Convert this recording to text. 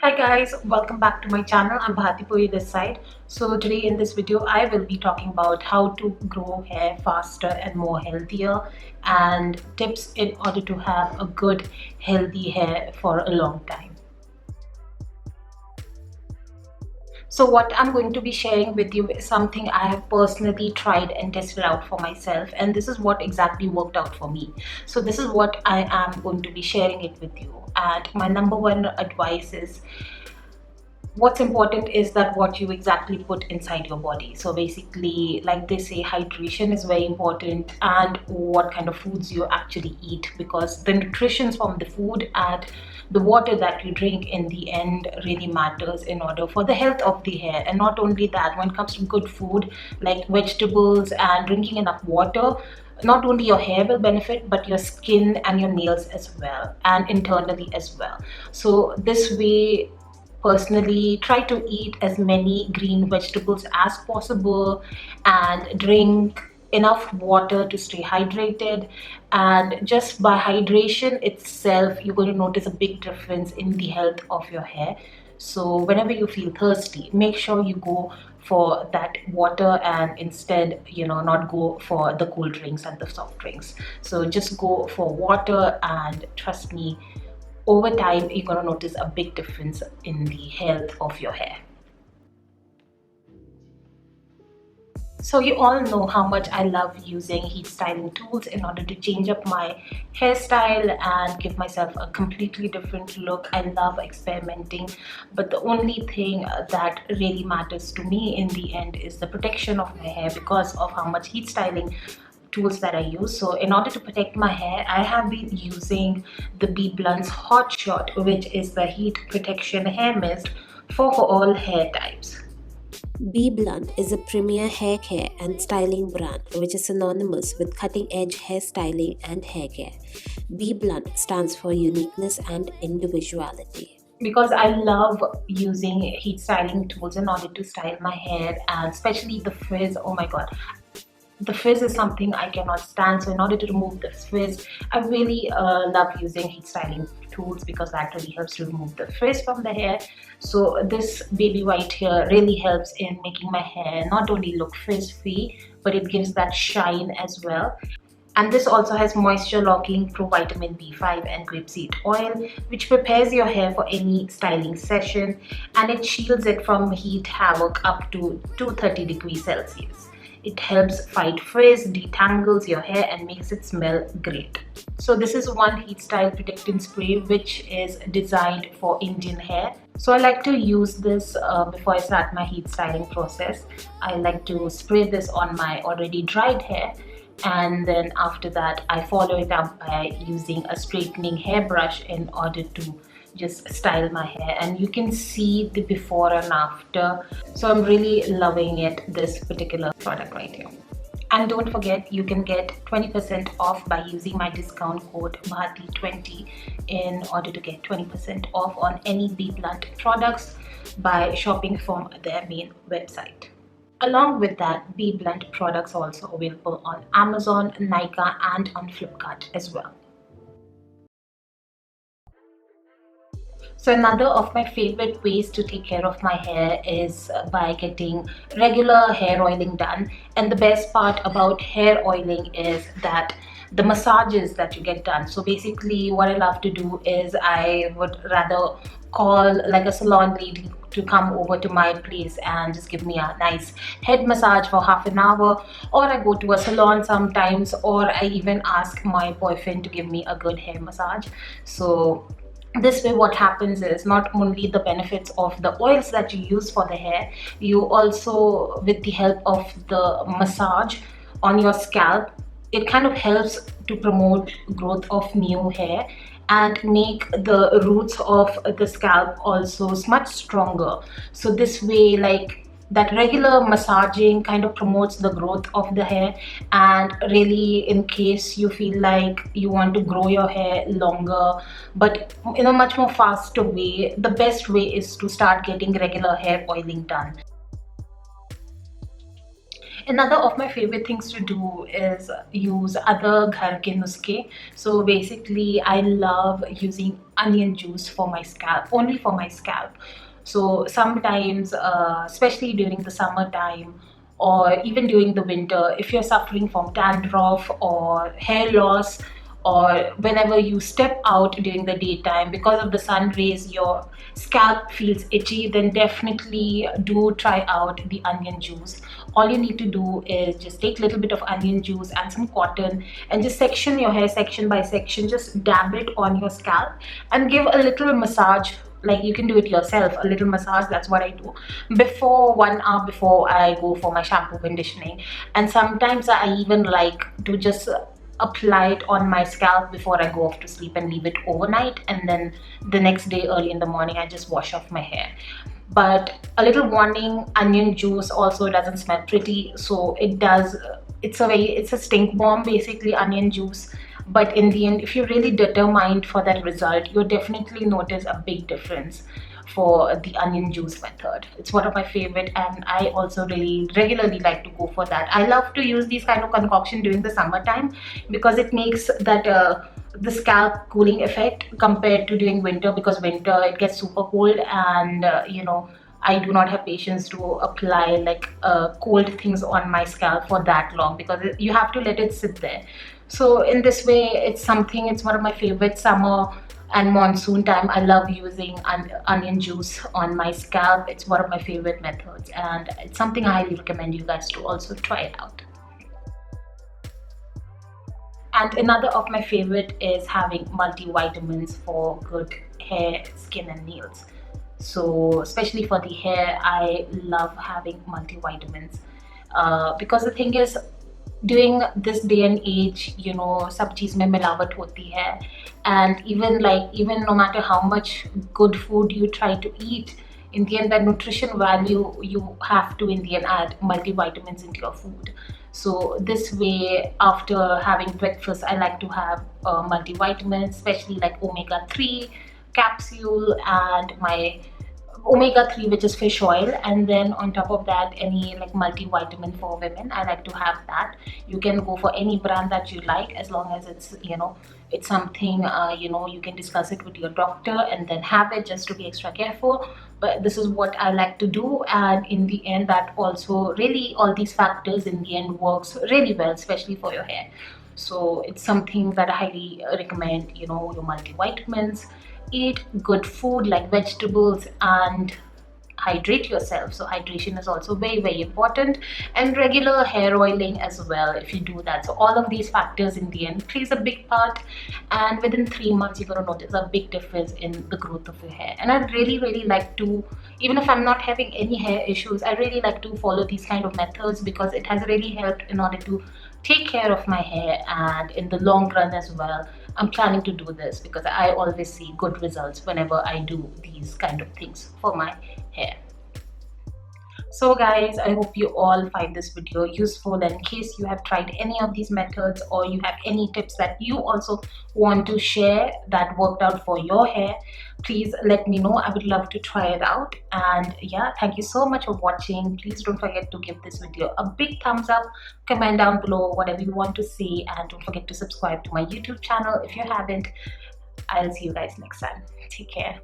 Hi guys, welcome back to my channel. I'm Bharti Puri this side. So today in this video I will be talking about how to grow hair faster and more healthier and tips in order to have a good healthy hair for a long time. So what I'm going to be sharing with you is something I have personally tried and tested out for myself, and this is what exactly worked out for me. So this is what I am going to be sharing it with you. And my number one advice is what's important is that what you exactly put inside your body. So basically, like they say, hydration is very important, and what kind of foods you actually eat, because the nutrition from the food and the water that you drink in the end really matters in order for the health of the hair. And not only that, when it comes to good food like vegetables and drinking enough water, not only your hair will benefit but your skin and your nails as well, and internally as well. So this way, personally, try to eat as many green vegetables as possible and drink enough water to stay hydrated. And just by hydration itself, you're going to notice a big difference in the health of your hair. So whenever you feel thirsty, make sure you go for that water and instead, not go for the cool drinks and the soft drinks. So just go for water, and trust me, over time you're going to notice a big difference in the health of your hair. So you all know how much I love using heat styling tools in order to change up my hairstyle and give myself a completely different look. I love experimenting, but the only thing that really matters to me in the end is the protection of my hair because of how much heat styling tools that I use. So in order to protect my hair, I have been using the BBlunt's Hot Shot, which is the heat protection hair mist for all hair types. BBlunt is a premier hair care and styling brand which is synonymous with cutting-edge hairstyling and hair care. BBlunt stands for uniqueness and individuality. Because I love using heat styling tools in order to style my hair, and especially the frizz. Oh my god, the frizz is something I cannot stand. So in order to remove the frizz, I really love using heat styling tools because that really helps to remove the frizz from the hair. So this baby white here really helps in making my hair not only look frizz free, but it gives that shine as well. And this also has moisture locking through vitamin B5 and grapeseed oil, which prepares your hair for any styling session, and it shields it from heat havoc up to 230 degrees Celsius. It helps fight frizz, detangles your hair, and makes it smell great. So this is one heat style protectant spray which is designed for Indian hair. So I like to use this before I start my heat styling process. I like to spray this on my already dried hair, and then after that I follow it up by using a straightening hairbrush in order to just style my hair, and you can see the before and after. So I'm really loving it, this particular product right here. And don't forget, you can get 20% off by using my discount code Bharti20 in order to get 20% off on any BBlunt products by shopping from their main website. Along with that, BBlunt products are also available on Amazon, Nykaa, and on Flipkart as well. So another of my favorite ways to take care of my hair is by getting regular hair oiling done. And the best part about hair oiling is that the massages that you get done. So basically what I love to do is I would rather call like a salon lady to come over to my place and just give me a nice head massage for half an hour, or I go to a salon sometimes, or I even ask my boyfriend to give me a good hair massage. So this way what happens is not only the benefits of the oils that you use for the hair, you also, with the help of the massage on your scalp, it kind of helps to promote growth of new hair and make the roots of the scalp also much stronger. So this way, like, that regular massaging kind of promotes the growth of the hair. And really, in case you feel like you want to grow your hair longer but in a much more faster way, the best way is to start getting regular hair oiling done. Another of my favorite things to do is use other ghar ke nuske. So basically I love using onion juice for my scalp, only for my scalp. So sometimes especially during the summertime or even during the winter, if you're suffering from dandruff or hair loss, or whenever you step out during the daytime because of the sun rays, your scalp feels itchy, then definitely do try out the onion juice. All you need to do is just take a little bit of onion juice and some cotton and just section your hair section by section, just dab it on your scalp and give a little massage. Like, you can do it yourself, a little massage. That's what I do before, 1 hour before I go for my shampoo conditioning. And sometimes I even like to just apply it on my scalp before I go off to sleep and leave it overnight, and then the next day early in the morning I just wash off my hair. But a little warning, onion juice also doesn't smell pretty, so it does, it's a stink bomb basically, onion juice. But in the end, if you're really determined for that result, you'll definitely notice a big difference for the onion juice method. It's one of my favorite, and I also really regularly like to go for that. I love to use these kind of concoction during the summertime because it makes that the scalp cooling effect compared to during winter, because winter it gets super cold, and I do not have patience to apply like cold things on my scalp for that long, because you have to let it sit there. So in this way, it's one of my favorite summer and monsoon time. I love using onion juice on my scalp. It's one of my favorite methods, and it's something I highly recommend you guys to also try it out. And another of my favorite is having multivitamins for good hair, skin and nails. So especially for the hair, I love having multivitamins because the thing is, during this day and age, सब चीज में मिलावट होती है, and even no matter how much good food you try to eat, in the end, that nutrition value, you have to in the end add multivitamins into your food. So this way, after having breakfast, I like to have multivitamins, especially like omega-3 capsule and my omega-3, which is fish oil, and then on top of that, any like multivitamin for women, I like to have that. You can go for any brand that you like, as long as it's something you can discuss it with your doctor and then have it, just to be extra careful. But this is what I like to do, and in the end, that also really, all these factors in the end works really well, especially for your hair. So it's something that I highly recommend, your multivitamins. Eat good food like vegetables and hydrate yourself. So hydration is also very, very important, and regular hair oiling as well, if you do that. So all of these factors in the end plays a big part, and within 3 months you're going to notice a big difference in the growth of your hair. And I really, really like to, even if I'm not having any hair issues, I really like to follow these kind of methods, because it has really helped in order to take care of my hair, and in the long run as well, I'm planning to do this because I always see good results whenever I do these kind of things for my hair. So guys, I hope you all find this video useful, and in case you have tried any of these methods, or you have any tips that you also want to share that worked out for your hair, please let me know. I would love to try it out. And yeah, thank you so much for watching. Please don't forget to give this video a big thumbs up, comment down below whatever you want to see, and don't forget to subscribe to my YouTube channel if you haven't. I'll see you guys next time. Take care.